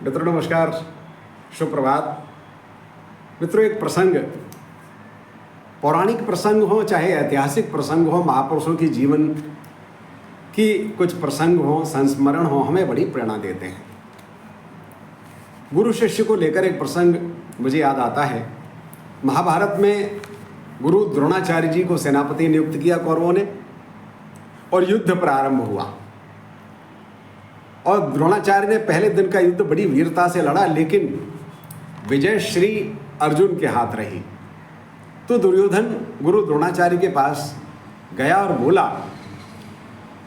मित्रों नमस्कार, शुभ प्रभात। मित्रों, एक प्रसंग, पौराणिक प्रसंग हो चाहे ऐतिहासिक प्रसंग हो, महापुरुषों की जीवन की कुछ प्रसंग हो, संस्मरण हो, हमें बड़ी प्रेरणा देते हैं। गुरु शिष्य को लेकर एक प्रसंग मुझे याद आता है। महाभारत में गुरु द्रोणाचार्य जी को सेनापति नियुक्त किया कौरवों ने और युद्ध प्रारंभ हुआ। और द्रोणाचार्य ने पहले दिन का युद्ध बड़ी वीरता से लड़ा, लेकिन विजय श्री अर्जुन के हाथ रही। तो दुर्योधन गुरु द्रोणाचार्य के पास गया और बोला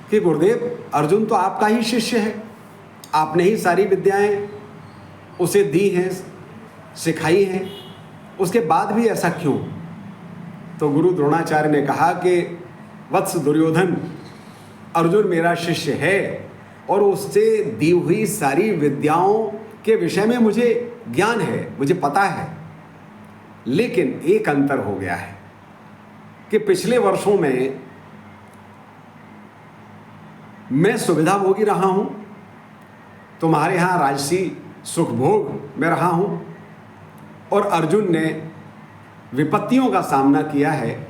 कि गुरुदेव, अर्जुन तो आपका ही शिष्य है, आपने ही सारी विद्याएं उसे दी हैं, सिखाई हैं, उसके बाद भी ऐसा क्यों? तो गुरु द्रोणाचार्य ने कहा कि वत्स दुर्योधन, अर्जुन मेरा शिष्य है और उससे दी हुई सारी विद्याओं के विषय में मुझे ज्ञान है, मुझे पता है। लेकिन एक अंतर हो गया है कि पिछले वर्षों में मैं सुविधा भोगी रहा हूं, तुम्हारे यहां राजसी सुख भोग में रहा हूं, और अर्जुन ने विपत्तियों का सामना किया है,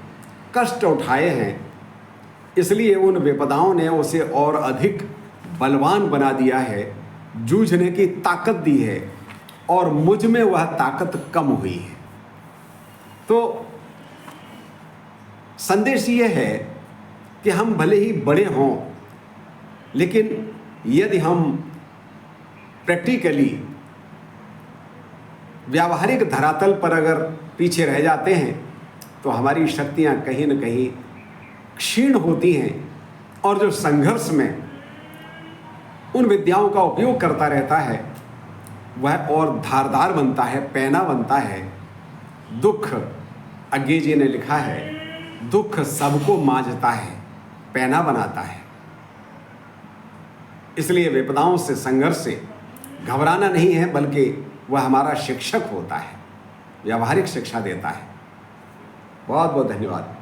कष्ट उठाए हैं। इसलिए उन विपदाओं ने उसे और अधिक बलवान बना दिया है, जूझने की ताकत दी है, और मुझ में वह ताकत कम हुई है। तो संदेश यह है कि हम भले ही बड़े हों, लेकिन यदि हम प्रैक्टिकली व्यावहारिक धरातल पर अगर पीछे रह जाते हैं तो हमारी शक्तियां कहीं न कहीं क्षीण होती हैं, और जो संघर्ष में उन विद्याओं का उपयोग करता रहता है वह और धारदार बनता है, पैना बनता है। दुख, अज्ञे जी ने लिखा है, दुख सबको मांझता है, पैना बनाता है। इसलिए विपदाओं से, संघर्ष से घबराना नहीं है, बल्कि वह हमारा शिक्षक होता है, व्यावहारिक शिक्षा देता है। बहुत बहुत धन्यवाद।